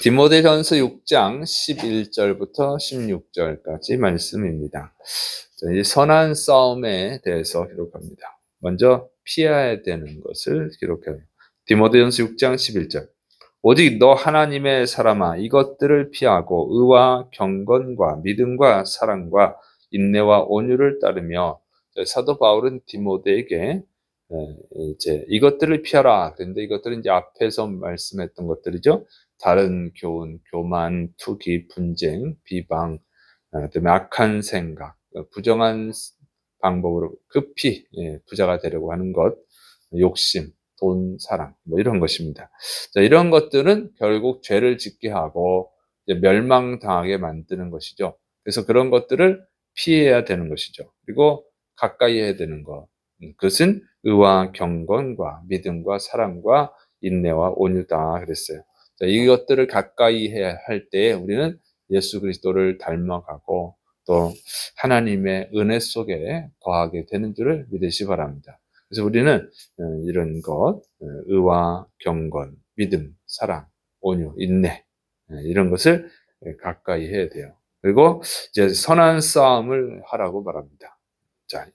디모데전서 6장 11절부터 16절까지 말씀입니다. 자, 이 선한 싸움에 대해서 기록합니다. 먼저 피해야 되는 것을 기록해요. 디모데전서 6장 11절. 오직 너 하나님의 사람아 이것들을 피하고 의와 경건과 믿음과 사랑과 인내와 온유를 따르며, 사도 바울은 디모데에게 이제 이것들을 피하라. 그런데 이것들은 이제 앞에서 말씀했던 것들이죠. 다른 교훈, 교만, 투기, 분쟁, 비방, 그다음에 악한 생각, 부정한 방법으로 급히 부자가 되려고 하는 것, 욕심, 돈, 사랑, 뭐 이런 것입니다. 자, 이런 것들은 결국 죄를 짓게 하고 이제 멸망당하게 만드는 것이죠. 그래서 그런 것들을 피해야 되는 것이죠. 그리고 가까이 해야 되는 것, 그것은 의와 경건과 믿음과 사랑과 인내와 온유다 그랬어요. 자, 이것들을 가까이 해야 할 때에 우리는 예수 그리스도를 닮아가고 또 하나님의 은혜 속에 거하게 되는 줄을 믿으시 바랍니다. 그래서 우리는 이런 것, 의와 경건, 믿음, 사랑, 온유, 인내, 이런 것을 가까이 해야 돼요. 그리고 이제 선한 싸움을 하라고 말합니다. 자,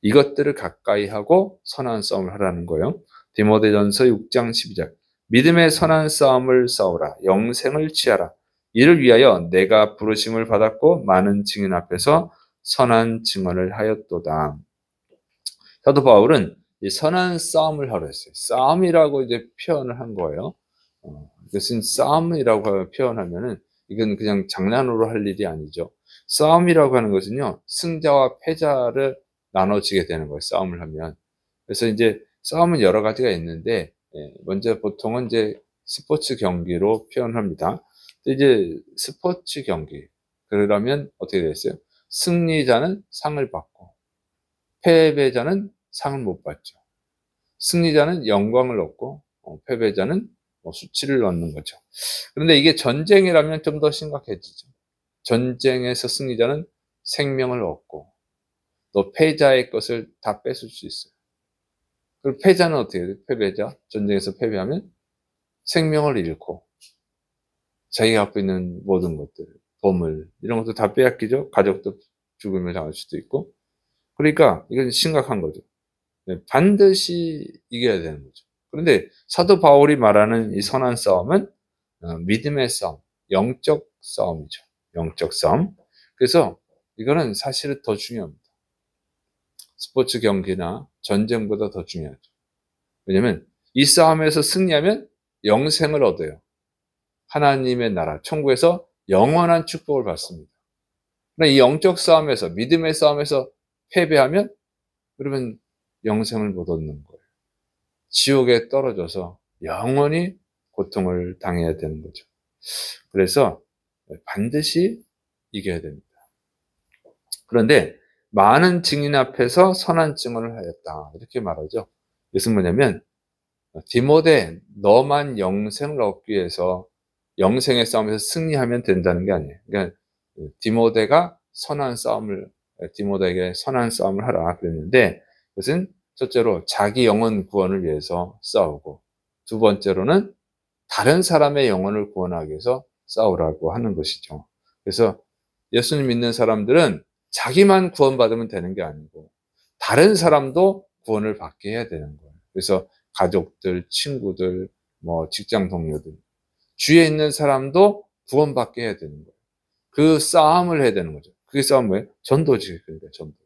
이것들을 가까이 하고 선한 싸움을 하라는 거예요. 디모데전서 6장 12절. 믿음의 선한 싸움을 싸우라. 영생을 취하라. 이를 위하여 내가 부르심을 받았고 많은 증인 앞에서 선한 증언을 하였도다. 사도 바울은 이 선한 싸움을 하라 했어요. 싸움이라고 이제 표현을 한 거예요. 이것은 싸움이라고 표현하면은 이건 그냥 장난으로 할 일이 아니죠. 싸움이라고 하는 것은요, 승자와 패자를 나눠지게 되는 거예요. 싸움을 하면. 그래서 이제 싸움은 여러 가지가 있는데, 먼저 보통은 이제 스포츠 경기로 표현합니다. 근데 이제 스포츠 경기 그러려면 어떻게 됐어요? 승리자는 상을 받고 패배자는 상을 못 받죠. 승리자는 영광을 얻고 패배자는 수치를 얻는 거죠. 그런데 이게 전쟁이라면 좀 더 심각해지죠. 전쟁에서 승리자는 생명을 얻고 또 패자의 것을 다 뺏을 수 있어요. 그리고 패자는 어떻게 돼요? 패배자, 전쟁에서 패배하면 생명을 잃고 자기가 갖고 있는 모든 것들, 보물 이런 것도 다 빼앗기죠. 가족도 죽음을 당할 수도 있고. 그러니까 이건 심각한 거죠. 반드시 이겨야 되는 거죠. 그런데 사도 바울이 말하는 이 선한 싸움은 믿음의 싸움, 영적 싸움이죠. 영적 싸움. 그래서 이거는 사실은 더 중요합니다. 스포츠 경기나 전쟁보다 더 중요하죠. 왜냐하면 이 싸움에서 승리하면 영생을 얻어요. 하나님의 나라, 천국에서 영원한 축복을 받습니다. 그러나 이 영적 싸움에서, 믿음의 싸움에서 패배하면 그러면 영생을 못 얻는 거예요. 지옥에 떨어져서 영원히 고통을 당해야 되는 거죠. 그래서 반드시 이겨야 됩니다. 그런데 많은 증인 앞에서 선한 증언을 하였다. 이렇게 말하죠. 이것은 뭐냐면 디모데 너만 영생을 얻기 위해서 영생의 싸움에서 승리하면 된다는 게 아니에요. 그러니까 디모데가 디모데에게 선한 싸움을 하라 그랬는데 그것은 첫째로 자기 영혼 구원을 위해서 싸우고 두 번째로는 다른 사람의 영혼을 구원하기 위해서 싸우라고 하는 것이죠. 그래서 예수님 믿는 사람들은 자기만 구원받으면 되는 게 아니고 다른 사람도 구원을 받게 해야 되는 거예요. 그래서 가족들, 친구들, 직장 동료들, 주위에 있는 사람도 구원받게 해야 되는 거예요. 그 싸움을 해야 되는 거죠. 그게 싸움 뭐예요? 전도지. 그러니까 전도.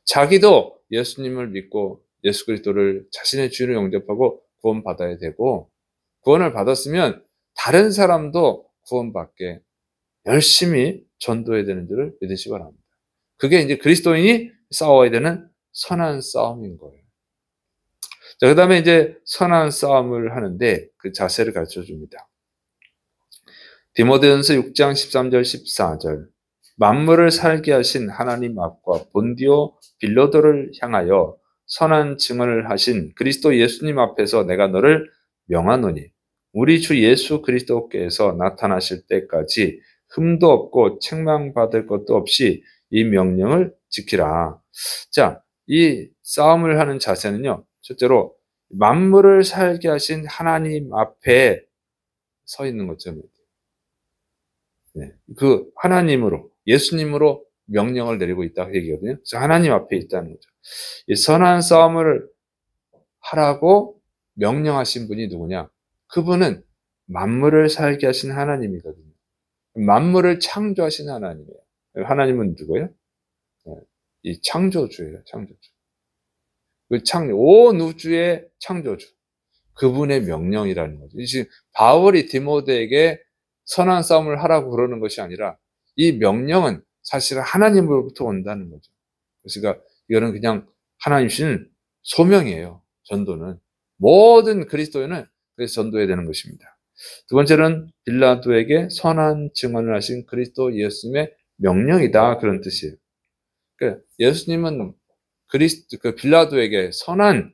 자기도 예수님을 믿고 예수 그리스도를 자신의 주인으로 영접하고 구원받아야 되고 구원을 받았으면 다른 사람도 구원받게 열심히 전도해야 되는 줄을 믿으시기 바랍니다. 그게 이제 그리스도인이 싸워야 되는 선한 싸움인 거예요. 자, 그 다음에 이제 선한 싸움을 하는데 그 자세를 가르쳐 줍니다. 디모데전서 6장 13절 14절. 만물을 살게 하신 하나님 앞과 본디오 빌라도를 향하여 선한 증언을 하신 그리스도 예수님 앞에서 내가 너를 명하노니 우리 주 예수 그리스도께서 나타나실 때까지 흠도 없고 책망받을 것도 없이 이 명령을 지키라. 자, 이 싸움을 하는 자세는요. 첫째로 만물을 살게 하신 하나님 앞에 서 있는 것처럼. 네. 그 하나님으로, 예수님으로 명령을 내리고 있다 그 얘기거든요. 그래서 하나님 앞에 있다는 거죠. 이 선한 싸움을 하라고 명령하신 분이 누구냐? 그분은 만물을 살게 하신 하나님이거든요. 만물을 창조하신 하나님이에요. 하나님은 누구예요? 네. 이 창조주예요. 창조주. 온 우주의 창조주. 그분의 명령이라는 거죠. 지금 바울이 디모데에게 선한 싸움을 하라고 그러는 것이 아니라 이 명령은 사실은 하나님으로부터 온다는 거죠. 그러니까 이거는 그냥 하나님 주신 소명이에요. 전도는. 모든 그리스도인은 그래서 전도해야 되는 것입니다. 두 번째는 빌라도에게 선한 증언을 하신 그리스도 예수님의 명령이다. 그런 뜻이에요. 그러니까 예수님은 그 빌라도에게 선한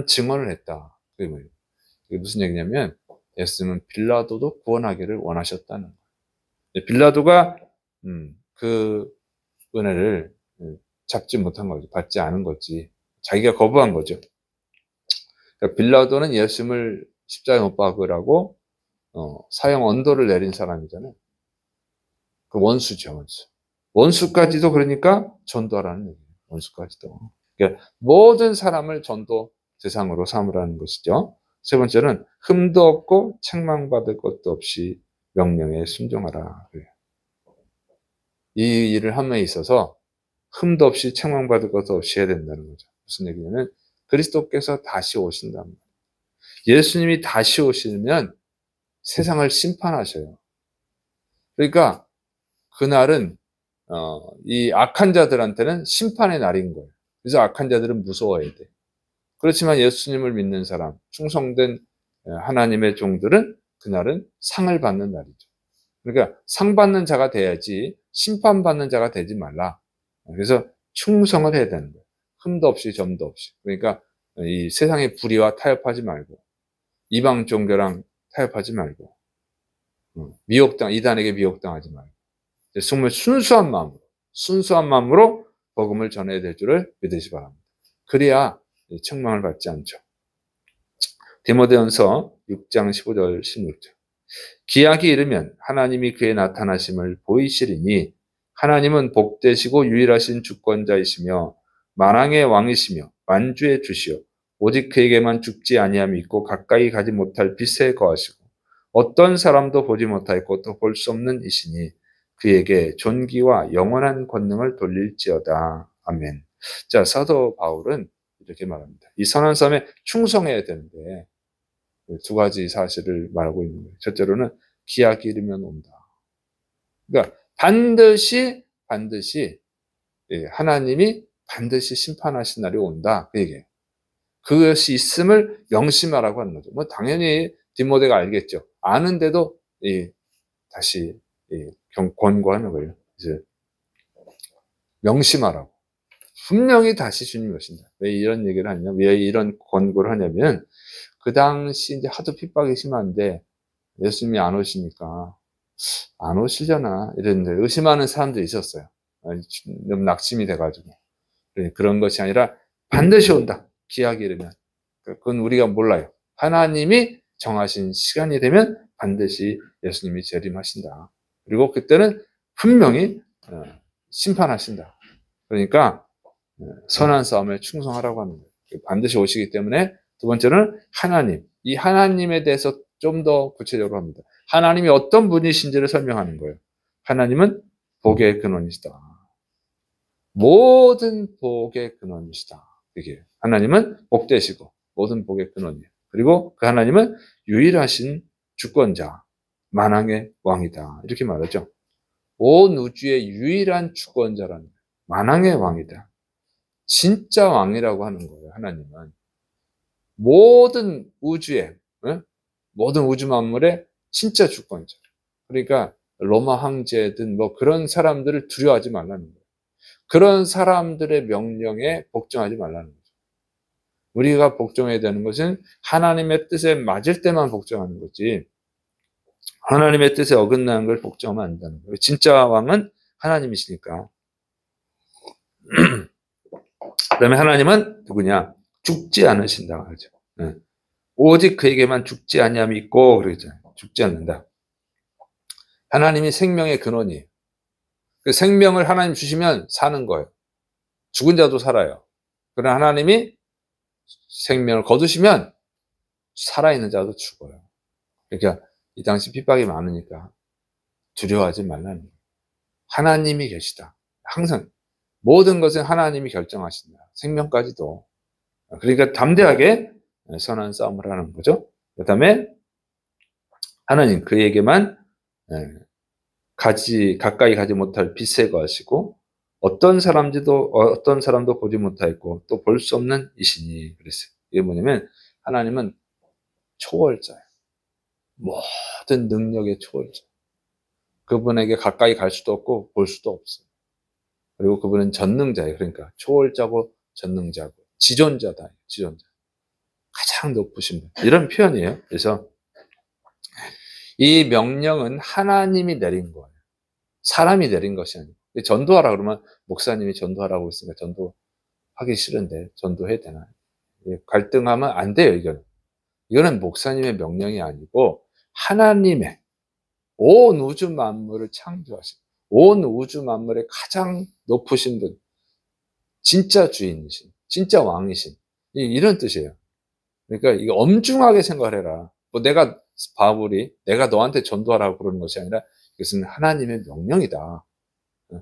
증언을 했다. 그게 뭐예요? 그게 무슨 얘기냐면 예수님은 빌라도도 구원하기를 원하셨다는 거예요. 빌라도가 그 은혜를 잡지 못한 거죠. 받지 않은 거지. 자기가 거부한 거죠. 그러니까 빌라도는 예수님을 십자가에 못 박으라고 사형 언도를 내린 사람이잖아요. 그 원수죠, 원수. 원수까지도 그러니까 전도하라는 얘기예요. 원수까지도. 그러니까 모든 사람을 전도 대상으로 삼으라는 것이죠. 세 번째는 흠도 없고 책망받을 것도 없이 명령에 순종하라. 이 일을 함에 있어서 흠도 없이 책망받을 것도 없이 해야 된다는 거죠. 무슨 얘기냐면 그리스도께서 다시 오신다는 거예요. 예수님이 다시 오시면 세상을 심판하셔요. 그러니까 그날은 이 악한 자들한테는 심판의 날인 거예요. 그래서 악한 자들은 무서워해야 돼. 그렇지만 예수님을 믿는 사람, 충성된 하나님의 종들은 그날은 상을 받는 날이죠. 그러니까 상 받는 자가 돼야지 심판받는 자가 되지 말라. 그래서 충성을 해야 되는 거예요. 흠도 없이 점도 없이. 그러니까 이 세상의 불의와 타협하지 말고 이방 종교랑 타협하지 말고 이단에게 미혹당하지 말고 정말 순수한 마음으로 복음을 전해야 될 줄을 믿으시 바랍니다. 그래야 책망을 받지 않죠. 디모데전서 6장 15절 16절. 기약이 이르면 하나님이 그의 나타나심을 보이시리니 하나님은 복되시고 유일하신 주권자이시며 만왕의 왕이시며 만주의 주시오 오직 그에게만 죽지 아니함이 있고 가까이 가지 못할 빛에 거하시고 어떤 사람도 보지 못하였고 또 볼 수 없는 이시니 그에게 존귀와 영원한 권능을 돌릴지어다. 아멘. 자, 사도 바울은 이렇게 말합니다. 이 선한 삶에 충성해야 되는데 두 가지 사실을 말하고 있는 거예요. 첫째로는 기약이 이르면 온다. 그러니까 반드시 하나님이 반드시 심판하신 날이 온다. 그 얘기예요. 그것이 있음을 명심하라고 하는 거죠. 뭐 당연히 디모데가 알겠죠. 아는데도 다시 권고하는 거예요. 이제 명심하라고. 분명히 다시 주님이 오신다. 왜 이런 얘기를 하냐? 왜 이런 권고를 하냐면 그 당시 이제 하도 핍박이 심한데 예수님이 안 오시니까 안 오시려나 이랬는데 의심하는 사람들이 있었어요. 너무 낙심이 돼가지고. 그런 것이 아니라 반드시 온다. 기약이 이르면. 그건 우리가 몰라요. 하나님이 정하신 시간이 되면 반드시 예수님이 재림하신다. 그리고 그때는 분명히 심판하신다. 그러니까 선한 싸움에 충성하라고 하는 거예요. 반드시 오시기 때문에 두 번째는 하나님. 이 하나님에 대해서 좀 더 구체적으로 합니다. 하나님이 어떤 분이신지를 설명하는 거예요. 하나님은 복의 근원이시다. 모든 복의 근원이시다. 이게 하나님은 복되시고 모든 복의 근원이에요. 그리고 그 하나님은 유일하신 주권자, 만왕의 왕이다. 이렇게 말하죠. 온 우주의 유일한 주권자라는 거예요. 만왕의 왕이다. 진짜 왕이라고 하는 거예요. 하나님은 모든 우주의 모든 우주 만물의 진짜 주권자. 그러니까 로마 황제든 뭐 그런 사람들을 두려워하지 말라는 거예요. 그런 사람들의 명령에 복종하지 말라는 거죠. 우리가 복종해야 되는 것은 하나님의 뜻에 맞을 때만 복종하는 거지 하나님의 뜻에 어긋나는 걸 복종하면 안 된다는 거예요. 진짜 왕은 하나님이시니까. 그다음에 하나님은 누구냐? 죽지 않으신다 하죠. 오직 그에게만 죽지 아니함이 있고 그러잖아요. 죽지 않는다. 하나님이 생명의 근원이에요. 그 생명을 하나님 주시면 사는 거예요. 죽은 자도 살아요. 그러나 하나님이 생명을 거두시면 살아있는 자도 죽어요. 그러니까 이 당시 핍박이 많으니까 두려워하지 말라는 거예요. 하나님이 계시다. 항상 모든 것은 하나님이 결정하신다. 생명까지도. 그러니까 담대하게 선한 싸움을 하는 거죠. 그 다음에 하나님 그에게만 가까이 가지 못할 빛에 거하시고 어떤 사람도 보지 못하였고 또 볼 수 없는 이시니 그랬어요. 이게 뭐냐면 하나님은 초월자예요. 모든 능력의 초월자. 그분에게 가까이 갈 수도 없고 볼 수도 없어요. 그리고 그분은 전능자예요. 그러니까 초월자고 전능자고 지존자다. 지존자. 가장 높으신 분. 이런 표현이에요. 그래서 이 명령은 하나님이 내린 거예요. 사람이 내린 것이 아니고. 전도하라 그러면 목사님이 전도하라고 했으니까 전도하기 싫은데 전도해야 되나? 갈등하면 안 돼요. 이거는 목사님의 명령이 아니고 하나님의 온 우주 만물을 창조하신 온 우주 만물의 가장 높으신 분, 진짜 주인이신, 진짜 왕이신 이런 뜻이에요. 그러니까 이거 엄중하게 생각해라. 내가 너한테 전도하라고 그러는 것이 아니라 이것은 하나님의 명령이다.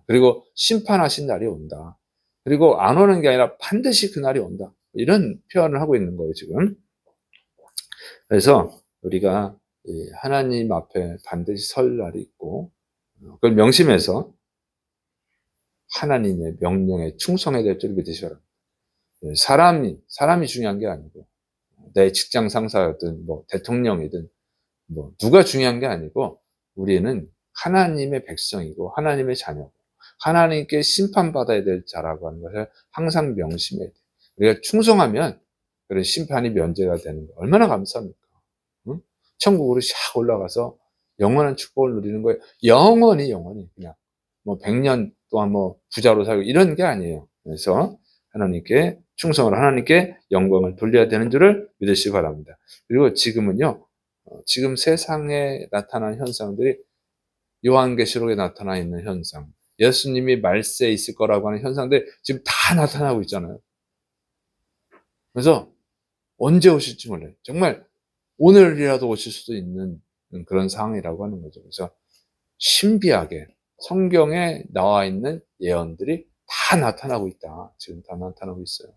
그리고 심판하신 날이 온다. 그리고 안 오는 게 아니라 반드시 그 날이 온다. 이런 표현을 하고 있는 거예요, 지금. 그래서 우리가 하나님 앞에 반드시 설 날이 있고, 그걸 명심해서 하나님의 명령에 충성해야 될 줄 믿으시 바랍니다. 사람이 중요한 게 아니고, 내 직장 상사든, 대통령이든, 누가 중요한 게 아니고, 우리는 하나님의 백성이고, 하나님의 자녀고, 하나님께 심판받아야 될 자라고 하는 것을 항상 명심해야 돼요. 우리가 충성하면 그런 심판이 면제가 되는 거 얼마나 감사합니까? 응? 천국으로 샥 올라가서 영원한 축복을 누리는 거예요. 영원히 그냥 100년 동안 부자로 살고 이런 게 아니에요. 그래서 하나님께 충성을 하나님께 영광을 돌려야 되는 줄을 믿으시기 바랍니다. 그리고 지금은요. 지금 세상에 나타난 현상들이 요한계시록에 나타나 있는 현상, 예수님이 말세에 있을 거라고 하는 현상들 지금 다 나타나고 있잖아요. 그래서 언제 오실지 몰라요. 정말 오늘이라도 오실 수도 있는 그런 상황이라고 하는 거죠. 그래서 신비하게 성경에 나와 있는 예언들이 다 나타나고 있다. 지금 다 나타나고 있어요.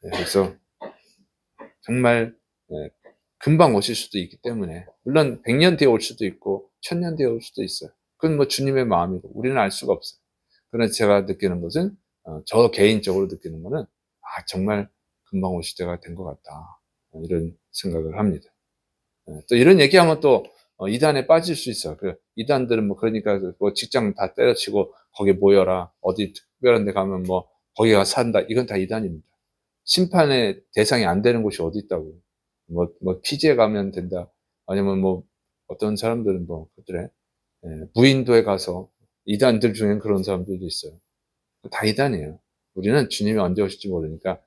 그래서 정말 금방 오실 수도 있기 때문에 물론 100년 뒤에 올 수도 있고 1000년 뒤에 올 수도 있어요. 그건 주님의 마음이고 우리는 알 수가 없어요. 그래서 제가 느끼는 것은 저 개인적으로 느끼는 것은 정말 금방 오실 때가 된 것 같다. 이런 생각을 합니다. 또 이런 얘기하면 또 이단에 빠질 수 있어요. 이단들은 그러니까 직장 다 때려치고 거기 모여라. 어디 특별한 데 가면 거기 가서 산다. 이건 다 이단입니다. 심판의 대상이 안 되는 곳이 어디 있다고. 피지에 가면 된다. 아니면 어떤 사람들은 그래. 무인도에 가서 이단들 중엔 그런 사람들도 있어요. 다 이단이에요. 우리는 주님이 언제 오실지 모르니까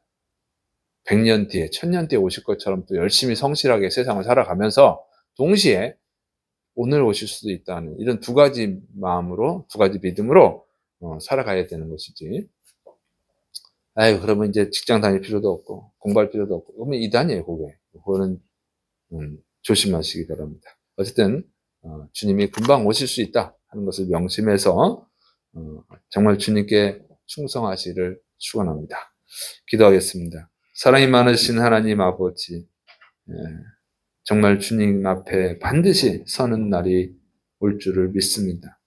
100년 뒤에, 1000년 뒤에 오실 것처럼 또 열심히 성실하게 세상을 살아가면서 동시에 오늘 오실 수도 있다는 이런 두 가지 마음으로, 두 가지 믿음으로 살아가야 되는 것이지. 그러면 이제 직장 다닐 필요도 없고, 공부할 필요도 없고, 그러면 이단이에요, 그게. 그거는 조심하시기 바랍니다. 어쨌든 주님이 금방 오실 수 있다 하는 것을 명심해서 정말 주님께 충성하시기를 축원합니다. 기도하겠습니다. 사랑이 많으신 하나님 아버지, 정말 주님 앞에 반드시 서는 날이 올 줄을 믿습니다.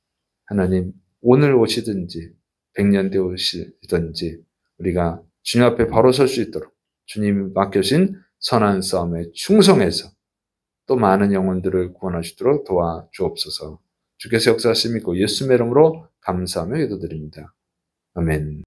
하나님, 오늘 오시든지 100년 뒤에 오시든지 우리가 주님 앞에 바로 설 수 있도록 주님이 맡겨진 선한 싸움에 충성해서 또 많은 영혼들을 구원하시도록 도와주옵소서. 주께서 역사하심 있고 예수의 이름으로 감사하며 기도드립니다. 아멘.